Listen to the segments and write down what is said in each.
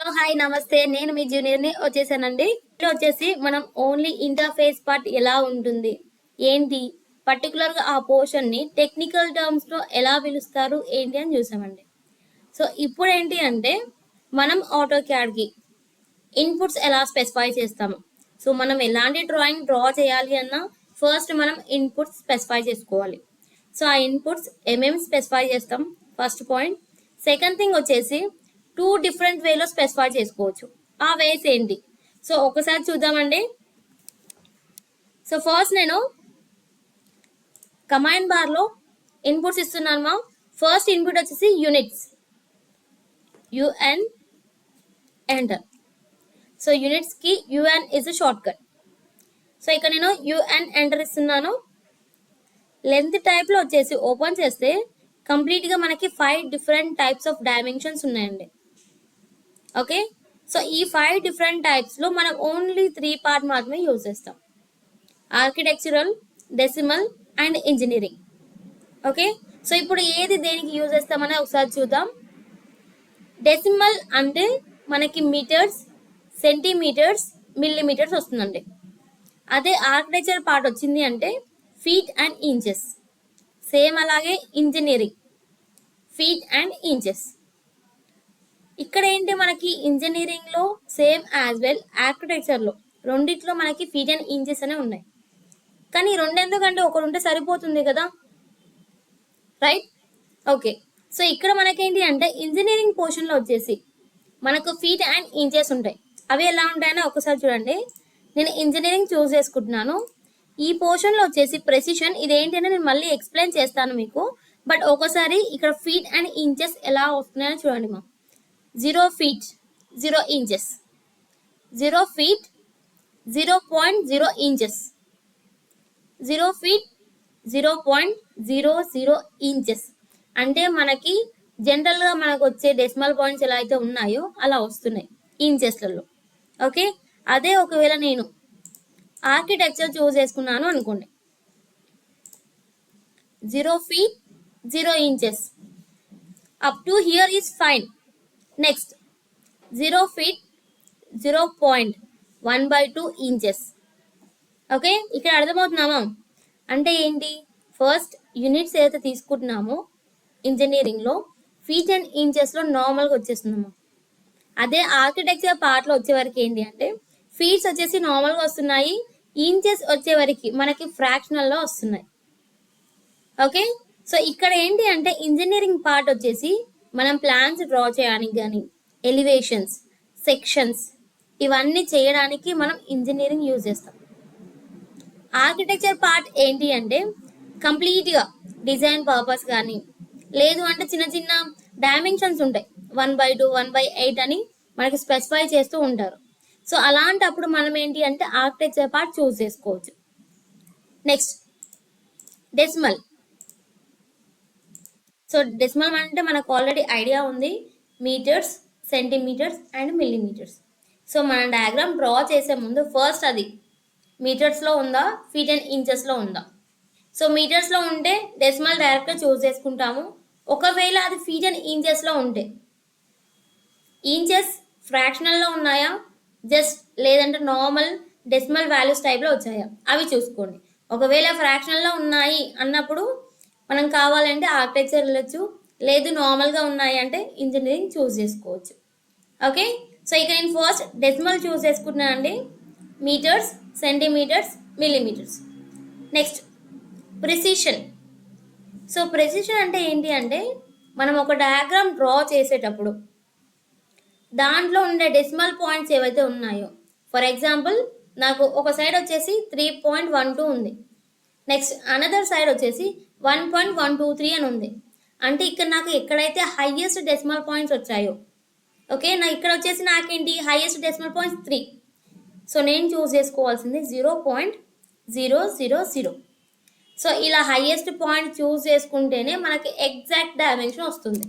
Hello hi నమస్తే నేను మీ జూనియర్ని వచ్చేసానండి. ఇక్కడ వచ్చేసి మనం ఓన్లీ ఇంటర్ఫేస్ పార్ట్ ఎలా ఉంటుంది ఏంటి పర్టికులర్గా ఆ పోర్షన్ని టెక్నికల్ టర్మ్స్లో ఎలా పిలుస్తారు ఏంటి అని చూసామండి. సో ఇప్పుడు ఏంటి అంటే మనం ఆటో క్యాడ్కి ఇన్పుట్స్ ఎలా స్పెసిఫై చేస్తాము. సో మనం ఎలాంటి డ్రాయింగ్ డ్రా చేయాలి అన్నా ఫస్ట్ మనం ఇన్పుట్స్ స్పెసిఫై చేసుకోవాలి. సో ఆ ఇన్పుట్స్ ఏమేమి స్పెసిఫై చేస్తాం ఫస్ట్ పాయింట్. సెకండ్ థింగ్ వచ్చేసి 2 డిఫరెంట్ వేలో స్పెసిఫై చేసుకోవచ్చు. ఆ వేస్ ఏంటి సో ఒకసారి చూద్దామండి. సో ఫస్ట్ నేను కమాండ్ బార్లో ఇన్పుట్స్ ఇస్తున్నాను. ఫస్ట్ ఇన్పుట్ వచ్చేసి యూనిట్స్ యుఎన్ ఎంటర్. సో యూనిట్స్కి UN is shortcut. So ఇక్కడ నేను యుఎన్ ఎంటర్ ఇస్తున్నాను. లెంత్ టైప్లో వచ్చేసి ఓపెన్ చేస్తే కంప్లీట్గా మనకి 5 డిఫరెంట్ టైప్స్ ఆఫ్ డైమెన్షన్స్ ఉన్నాయండి. ఓకే, సో ఈ 5 డిఫరెంట్ టైప్స్లో మనం ఓన్లీ 3 పార్ట్ మాత్రమే యూజ్ చేస్తాం: architectural, decimal and engineering. Okay, so ఇప్పుడు ఏది దేనికి యూజ్ చేస్తామని ఒకసారి చూద్దాం. డెసిమల్ అంటే మనకి మీటర్స్, సెంటీమీటర్స్, మిల్లీమీటర్స్ వస్తుందండి. అదే ఆర్కిటెక్చర్ పార్ట్ వచ్చింది అంటే ఫీట్ అండ్ ఇంచెస్. సేమ్ అలాగే ఇంజనీరింగ్ ఫీట్ అండ్ ఇంచెస్. ఇక్కడ ఏంటి మనకి ఇంజనీరింగ్లో సేమ్ యాజ్ వెల్ ఆర్కిటెక్చర్లో రెండిట్లో మనకి ఫీట్ అండ్ ఇంచెస్ అనే ఉన్నాయి. కానీ రెండెందుకంటే ఒకటి ఉంటే సరిపోతుంది కదా, రైట్? ఓకే, సో ఇక్కడ మనకేంటి అంటే ఇంజనీరింగ్ పోర్షన్లో వచ్చేసి మనకు ఫీట్ అండ్ ఇంచెస్ ఉంటాయి. అవి ఎలా ఉంటాయని ఒకసారి చూడండి. నేను ఇంజనీరింగ్ చూస్ చేసుకుంటున్నాను. ఈ పోర్షన్లో వచ్చేసి ప్రెసిషన్ ఇదేంటి అని నేను మళ్ళీ ఎక్స్ప్లెయిన్ చేస్తాను మీకు. బట్ ఒకసారి ఇక్కడ ఫీట్ అండ్ ఇంచెస్ ఎలా వస్తున్నాయని చూడండి. మా 0 feet 0 inches, 0 feet 0.0 inches, 0 feet 0.00 inches. అంటే మనకి జనరల్గా మనకు వచ్చే డెసిమల్ పాయింట్స్ ఎలా అయితే ఉన్నాయో అలా వస్తున్నాయి ఇంచెస్లలో. ఓకే, అదే ఒకవేళ నేను ఆర్కిటెక్చర్ చూస్ చేసుకున్నాను అనుకోండి, 0 feet 0 inches up to hear is fine. Next 0 feet 0.1/2 inches. Okay, ఇక్కడ అర్థమవుతున్నామా? అంటే ఏంటి, ఫస్ట్ యూనిట్స్ ఏదైతే తీసుకుంటున్నామో ఇంజనీరింగ్లో ఫీట్ అండ్ ఇంచెస్లో నార్మల్గా వచ్చేస్తున్నాము. అదే ఆర్కిటెక్చర్ పార్ట్లో వచ్చేవరకు ఏంటి అంటే ఫీట్స్ వచ్చేసి నార్మల్గా వస్తున్నాయి, ఇంచెస్ వచ్చేవరకు మనకి ఫ్రాక్షనల్లో వస్తున్నాయి. ఓకే, సో ఇక్కడ ఏంటి అంటే ఇంజనీరింగ్ పార్ట్ వచ్చేసి మనం ప్లాన్స్ డ్రా చేయడానికి కానీ ఎలివేషన్స్, సెక్షన్స్ ఇవన్నీ చేయడానికి మనం ఇంజనీరింగ్ యూజ్ చేస్తాం. ఆర్కిటెక్చర్ పార్ట్ ఏంటి అంటే కంప్లీట్గా డిజైన్ పర్పస్ కానీ లేదు అంటే చిన్న చిన్న డైమెన్షన్స్ ఉంటాయి, 1/2 1/8 అని మనకి స్పెసిఫై చేస్తూ ఉంటారు. సో అలాంటప్పుడు మనం ఏంటి అంటే ఆర్కిటెక్చర్ పార్ట్ చూస్ చేసుకోవచ్చు. Next decimal. సో డెసిమల్ అంటే మనకు ఆల్రెడీ ఐడియా ఉంది, metres, centimetres and millimetres. So మన డయాగ్రామ్ డ్రా చేసే ముందు ఫస్ట్ అది మీటర్స్లో ఉందా ఫీట్ అండ్ ఇంచెస్లో ఉందా. సో మీటర్స్లో ఉంటే డెసిమల్ డైరెక్ట్గా చూస్ చేసుకుంటాము. ఒకవేళ అది ఫీట్ అండ్ ఇంచెస్లో ఉంటే ఇంచెస్ ఫ్రాక్షనల్లో ఉన్నాయా జస్ట్ లేదంటే నార్మల్ డెసిమల్ వాల్యూస్ టైప్లో వచ్చాయా అవి చూసుకోండి. ఒకవేళ ఫ్రాక్షనల్లో ఉన్నాయి అన్నప్పుడు మనం కావాలంటే ఆర్కిటెక్చర్ వెళ్ళొచ్చు, లేదు నార్మల్గా ఉన్నాయి అంటే ఇంజనీరింగ్ చూస్ చేసుకోవచ్చు. ఓకే, సో ఇక నేను ఫస్ట్ డెసిమల్ చూస్ చేసుకుంటున్నాను అండి, metres, centimetres, millimetres. Next precision. So precision అంటే ఏంటి అంటే మనం ఒక డయాగ్రామ్ డ్రా చేసేటప్పుడు దాంట్లో ఉండే డెసిమల్ పాయింట్స్ ఏవైతే ఉన్నాయో, ఫర్ ఎగ్జాంపుల్ నాకు ఒక సైడ్ వచ్చేసి 3.12 ఉంది, నెక్స్ట్ అనదర్ సైడ్ వచ్చేసి 1.123 అని ఉంది. అంటే ఇక్కడ నాకు ఎక్కడైతే హైయెస్ట్ డెసిమల్ పాయింట్స్ వచ్చాయో, ఓకే, నా ఇక్కడ వచ్చేసి నాకేంటి హైయెస్ట్ డెసిమల్ పాయింట్స్ 3. సో నేను చూస్ చేసుకోవాల్సింది 0.000. సో ఇలా హైయెస్ట్ పాయింట్ చూస్ చేసుకుంటేనే మనకి ఎగ్జాక్ట్ డైమెన్షన్ వస్తుంది.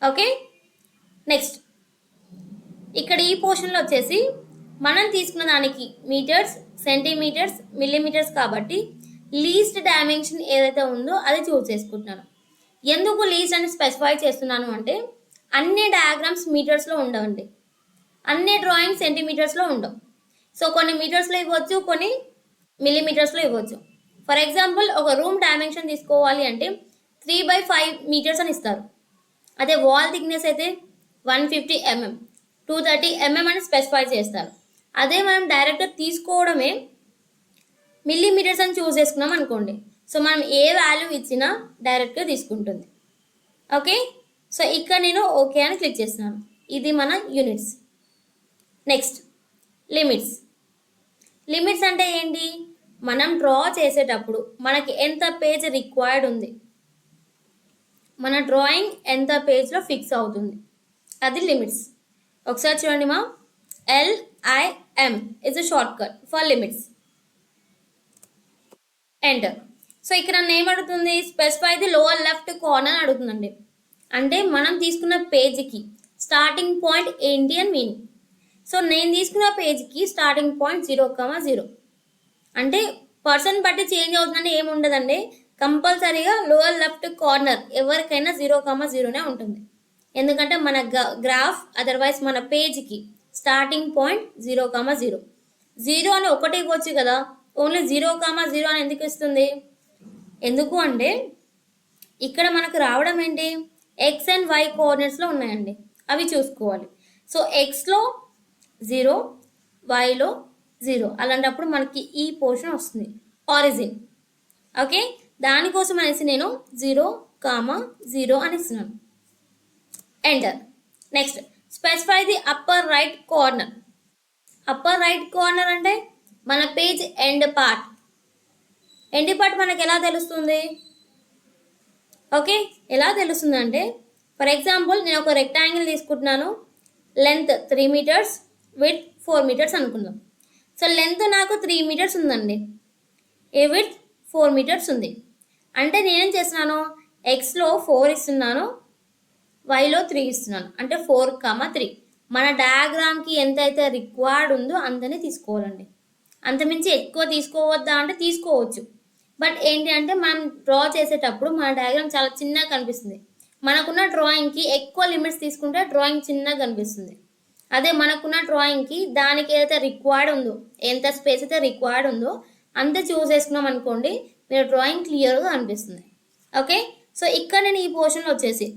ఓకే, నెక్స్ట్ ఇక్కడ ఈ పోర్షన్లో వచ్చేసి మనం తీసుకున్న దానికి మీటర్స్, సెంటీమీటర్స్, మిల్లీమీటర్స్ కాబట్టి లీస్ట్ డైమెన్షన్ ఏదైతే ఉందో అది చూస్ చేసుకుంటున్నాను. ఎందుకు లీస్ట్ అని స్పెసిఫై చేస్తున్నాను అంటే అన్ని డయాగ్రామ్స్ మీటర్స్లో ఉండవండి, అన్ని డ్రాయింగ్ సెంటీమీటర్స్లో ఉండవు. సో కొన్ని మీటర్స్లో ఇవ్వచ్చు, కొన్ని మిల్లీమీటర్స్లో ఇవ్వచ్చు. ఫర్ ఎగ్జాంపుల్ ఒక రూమ్ డైమెన్షన్ తీసుకోవాలి అంటే 3/5 మీటర్స్ అని ఇస్తారు. అదే వాల్ థిక్నెస్ అయితే 150 mm, 230 mm అని స్పెసిఫై చేస్తారు. అదే మనం డైరెక్ట్గా తీసుకోవడమే మిల్లీమీటర్స్ అని చూస్ చేసుకున్నాం అనుకోండి, సో మనం ఏ వాల్యూ ఇచ్చినా డైరెక్ట్గా తీసుకుంటుంది. ఓకే, సో ఇక్కడ నేను ఓకే అని క్లిక్ చేస్తున్నాను. ఇది మన యూనిట్స్. Next limits. లిమిట్స్ అంటే ఏంటి? మనం డ్రా చేసేటప్పుడు మనకి ఎంత పేజ్ రిక్వైర్డ్ ఉంది, మన డ్రాయింగ్ ఎంత పేజ్లో ఫిక్స్ అవుతుంది, అది లిమిట్స్. ఒకసారి చూడండి మా, LIM is a short cut for limits. Enter. So ఇక్కడ నన్ను ఏమడుగుతుంది? Specify the lower left corner అడుగుతుందండి. అంటే మనం తీసుకున్న పేజ్కి స్టార్టింగ్ పాయింట్ ఏంటి అని మీనింగ్. సో నేను తీసుకున్న పేజ్కి స్టార్టింగ్ పాయింట్ 0,0. అంటే పర్సన్ బట్టి చేంజ్ అవుతుందంటే ఏమి ఉండదండి, కంపల్సరీగా లోవర్ లెఫ్ట్ కార్నర్ ఎవరికైనా 0,0నే ఉంటుంది. ఎందుకంటే మన గ్రాఫ్ అదర్వైజ్ మన పేజ్కి స్టార్టింగ్ పాయింట్ 0,0. 0 అని ఒకటి ఇవ్వచ్చు కదా, ఓన్లీ 0,0 అని ఎందుకు ఇస్తుంది? ఎందుకు అంటే ఇక్కడ మనకు రావడం ఏంటి, ఎక్స్ అండ్ వై కోఆర్డినేట్స్లో ఉన్నాయండి, అవి చూసుకోవాలి. సో ఎక్స్లో 0, వైలో 0, అలాంటప్పుడు మనకి ఈ పోర్షన్ వస్తుంది ఆరిజిన్. ఓకే, దానికోసం అనేసి నేను 0,0 అని ఇస్తున్నాను. Enter. Next specify the upper right corner. Upper right corner అంటే మన page end part. End part మనకు ఎలా తెలుస్తుంది? ఓకే, ఎలా తెలుస్తుంది అంటే ఫర్ ఎగ్జాంపుల్ నేను ఒక రెక్టాంగిల్ తీసుకుంటున్నాను, లెంత్ 3 meters, విడ్త్ 4 meters అనుకుందాం. సో లెంత్ నాకు 3 meters ఉందండి, ఏ విడ్త్ 4 meters ఉంది. అంటే నేనేం చేస్తున్నాను, ఎక్స్లో 4 ఇస్తున్నాను, వైలో 3 ఇస్తున్నాను, అంటే 4,3. మన డయాగ్రామ్కి ఎంతైతే రిక్వైర్డ్ ఉందో అంతనే తీసుకోవాలండి, అంతమించి ఎక్కువ తీసుకోవద్దా అంటే తీసుకోవచ్చు. బట్ ఏంటి అంటే మనం డ్రా చేసేటప్పుడు మన డయాగ్రామ్ చాలా చిన్నగా కనిపిస్తుంది. మనకున్న డ్రాయింగ్కి ఎక్కువ లిమిట్స్ తీసుకుంటే డ్రాయింగ్ చిన్నగా కనిపిస్తుంది. అదే మనకున్న డ్రాయింగ్కి దానికి ఏదైతే రిక్వైర్డ్ ఉందో, ఎంత స్పేస్ అయితే రిక్వైర్డ్ ఉందో అంతే చూస్ చేసుకున్నాం అనుకోండి, మీరు డ్రాయింగ్ క్లియర్గా అనిపిస్తుంది. ఓకే, సో ఇక్కడ నేను ఈ పోర్షన్లో వచ్చేసి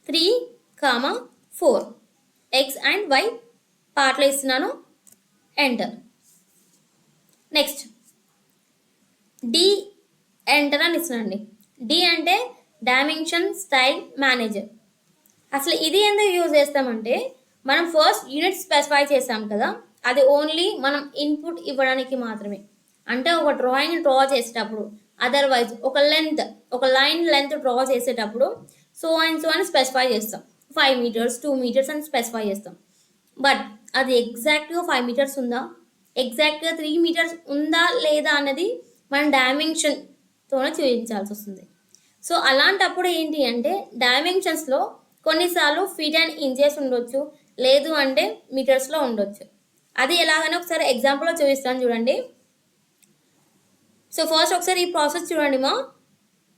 3,4 ఎక్స్ అండ్ వై పార్ట్లో ఇస్తున్నాను. ఎంటర్. నెక్స్ట్ డి ఎంటర్ అని ఇస్తున్నాండి. డి అంటే డైమెన్షన్ స్టైల్ మేనేజర్. అసలు ఇది ఎందుకు యూజ్ చేస్తామంటే మనం ఫస్ట్ యూనిట్ స్పెసిఫై చేసాం కదా, అది ఓన్లీ మనం ఇన్పుట్ ఇవ్వడానికి మాత్రమే. అంటే ఒక డ్రాయింగ్ డ్రా చేసేటప్పుడు అదర్వైజ్ ఒక లైన్ లెంత్ డ్రా చేసేటప్పుడు సో అండ్ సో అని స్పెసిఫై చేస్తాం. 5 meters, 2 meters అని స్పెసిఫై చేస్తాం. బట్ అది ఎగ్జాక్ట్గా 5 meters ఉందా, ఎగ్జాక్ట్గా 3 meters ఉందా లేదా అన్నది మనం డైమెన్షన్తోనే చూపించాల్సి వస్తుంది. సో అలాంటప్పుడు ఏంటి అంటే డైమెన్షన్స్లో కొన్నిసార్లు ఫీట్ అండ్ ఇంచెస్ ఉండొచ్చు, లేదు అంటే మీటర్స్లో ఉండొచ్చు. అది ఎలాగైనా ఒకసారి ఎగ్జాంపుల్లో చూపిస్తాను చూడండి. సో ఫస్ట్ ఒకసారి ఈ ప్రాసెస్ చూడండి.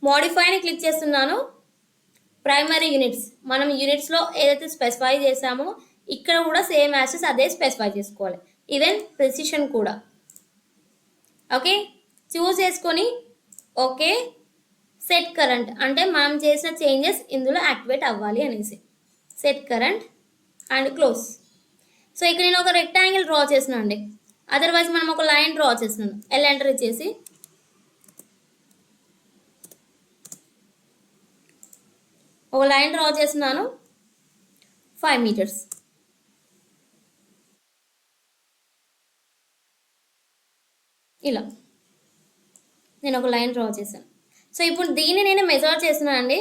మోడిఫైని క్లిక్ చేస్తున్నాను. ప్రైమరీ యూనిట్స్, మనం యూనిట్స్లో ఏదైతే స్పెసిఫై చేసామో ఇక్కడ కూడా సేమ్ యాసెస్ అదే స్పెసిఫై చేసుకోవాలి, ఈవెన్ ప్రెసిషన్ కూడా. ఓకే, చూస్ చేసుకొని ఓకే సెట్ కరెంట్ అంటే మనం చేసిన చేంజెస్ ఇందులో యాక్టివేట్ అవ్వాలి అనేసి set current and close. So ఇక్కడ నేను ఒక రెక్టాంగిల్ డ్రా చేస్తున్నాను అండి, అదర్వైజ్ మనం ఒక లైన్ డ్రా చేస్తున్నాను. ఎంటర్ ఇచ్చేసి ఒక లైన్ డ్రా చేస్తున్నాను 5 meters. ఇలా నేను ఒక లైన్ డ్రా చేశాను. సో ఇప్పుడు దీన్ని నేను మెజర్ చేస్తున్నాను అండి.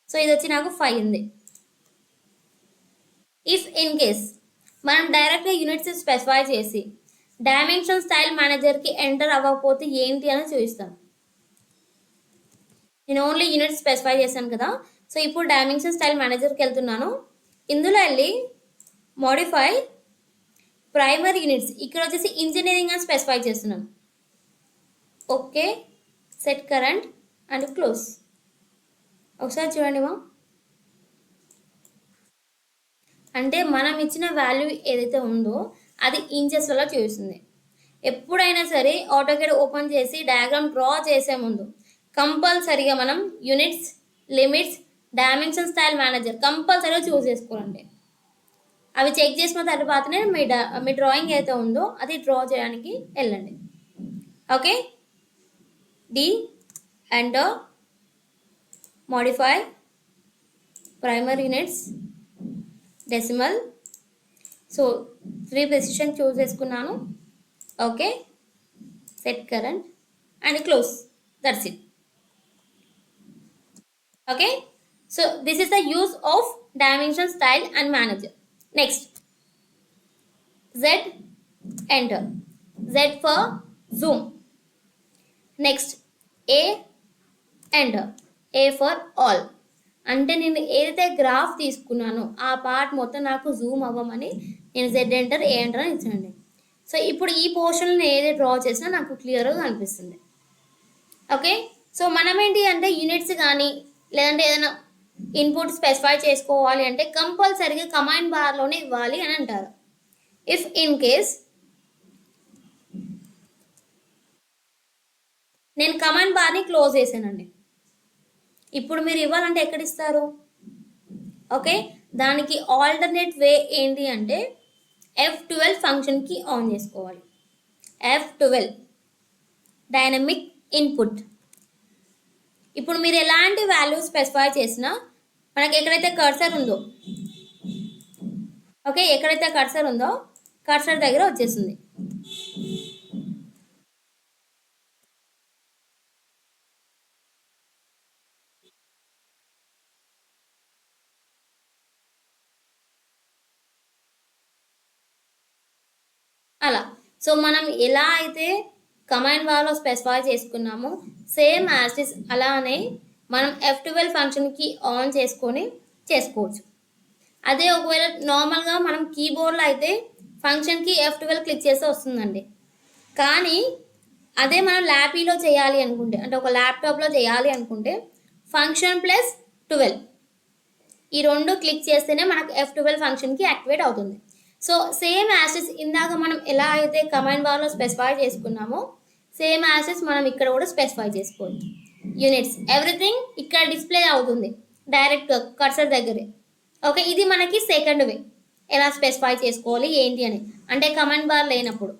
సో ఇది వచ్చి నాకు 5 ఉంది. ఇఫ్ ఇన్ కేస్ మనం డైరెక్ట్గా యూనిట్స్ స్పెసిఫై చేసి డైమెన్షన్ స్టైల్ మేనేజర్కి ఎంటర్ అవ్వకపోతే ఏంటి అని చూపిస్తాను. నేను ఓన్లీ యూనిట్స్ స్పెసిఫై చేశాను కదా, సో ఇప్పుడు డైమెన్షన్ స్టైల్ మేనేజర్కి వెళ్తున్నాను. ఇందులో వెళ్ళి మోడిఫై ప్రైమరీ యూనిట్స్, ఇక్కడ వచ్చేసి ఇంజనీరింగ్ అని స్పెసిఫై చేస్తున్నాను. Okay set current and close. ఒకసారి చూడండి మా, అంటే మనం ఇచ్చిన వాల్యూ ఏదైతే ఉందో అది ఇంచెస్లలో చూపిస్తుంది. ఎప్పుడైనా సరే ఆటోకేడ్ ఓపెన్ చేసి డయాగ్రామ్ డ్రా చేసే ముందు కంపల్సరీగా మనం units, limits, dimension style manager కంపల్సరీగా చూస్ చేసుకోవాలండి. అవి చెక్ చేసిన తర్వాతనే మీ డ్రాయింగ్ అయితే ఉందో అది డ్రా చేయడానికి వెళ్ళండి. Okay, D enter, modify, primary units, decimal. So 3 precision choose చేసుకున్నాను. Okay, set current and close. That's it. Okay, so this is the use of dimension style and manager. Next, Z, enter. Z for zoom. Next, A, enter. A for all. అంటే నేను ఏదైతే graph తీసుకున్నానో ఆ part మొత్తం నాకు Zoom అవ్వమని నేను Z enter, A enter అని ఇచ్చానండి. సో ఇప్పుడు ఈ పోర్షన్ నేను ఏదైతే డ్రా చేసినా నాకు క్లియర్గా కనిపిస్తుంది. ఓకే, సో మనం ఏంటి అంటే యూనిట్స్ కానీ లేదంటే ఏదైనా ఇన్పుట్ స్పెసిఫై చేసుకోవాలి అంటే కంపల్సరీగా కమాండ్ బార్లోనే ఇవ్వాలి అని అంటారు. ఇఫ్ ఇన్ కేస్ నేను కమాండ్ బార్ని క్లోజ్ చేశానండి, ఇప్పుడు మీరు ఇవ్వాలంటే ఎక్కడ ఇస్తారు? ఓకే, దానికి ఆల్టర్నేట్ వే ఏంటి అంటే F12 ఫంక్షన్కి ఆన్ చేసుకోవాలి. F12 dynamic input. ఇప్పుడు మీరు ఎలాంటి వాల్యూ స్పెసిఫై చేసినా మనకి ఎక్కడైతే కర్సర్ ఉందో, ఓకే, ఎక్కడైతే కర్సర్ ఉందో కర్సర్ దగ్గర వచ్చేస్తుంది. అలా సో మనం ఎలా అయితే కమాండ్ బార్లో స్పెసిఫై చేసుకున్నామో సేమ్ యాసిస్ అలానే మనం F12 ఫంక్షన్కి ఆన్ చేసుకొని చేసుకోవచ్చు. అదే ఒకవేళ నార్మల్గా మనం కీబోర్డ్లో అయితే ఫంక్షన్కి F12 క్లిక్ చేస్తే వస్తుందండి. కానీ అదే మనం ల్యాపీలో చేయాలి అనుకుంటే, అంటే ఒక ల్యాప్టాప్లో చేయాలి అనుకుంటే ఫంక్షన్ ప్లస్ 12 ఈ రెండు క్లిక్ చేస్తేనే మనకు F12 ఫంక్షన్కి యాక్టివేట్ అవుతుంది. సో సేమ్ యాసెస్ ఇందాక మనం ఎలా అయితే కమాండ్ బార్లో స్పెసిఫై చేసుకున్నామో సేమ్ యాసెస్ మనం ఇక్కడ కూడా స్పెసిఫై చేసుకోవచ్చు. యూనిట్స్ ఎవ్రీథింగ్ ఇక్కడ డిస్ప్లే అవుతుంది డైరెక్ట్గా కర్సర్ దగ్గరే. ఓకే, ఇది మనకి సెకండ్ వే ఎలా స్పెసిఫై చేసుకోవాలి ఏంటి అని, అంటే కమాండ్ బార్ లేనప్పుడు.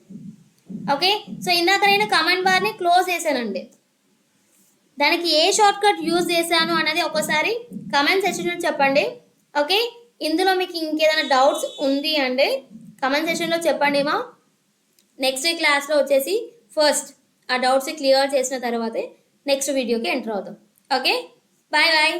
ఓకే, సో ఇందాక నేను కమాండ్ బార్ని క్లోజ్ చేశానండి, దానికి ఏ షార్ట్ కట్ యూజ్ చేశాను అనేది ఒకసారి కమెంట్ సెక్షన్లో చెప్పండి. ఓకే, ఇందులో మీకు ఇంకేదైనా డౌట్స్ ఉంది అంటే కమెంట్ సెక్షన్లో చెప్పండి. మా నెక్స్ట్ క్లాస్లో వచ్చేసి ఫస్ట్ ఆ డౌట్స్ క్లియర్ చేసిన తర్వాతే నెక్స్ట్ వీడియోకి ఎంటర్ అవుతాం. Okay, bye bye.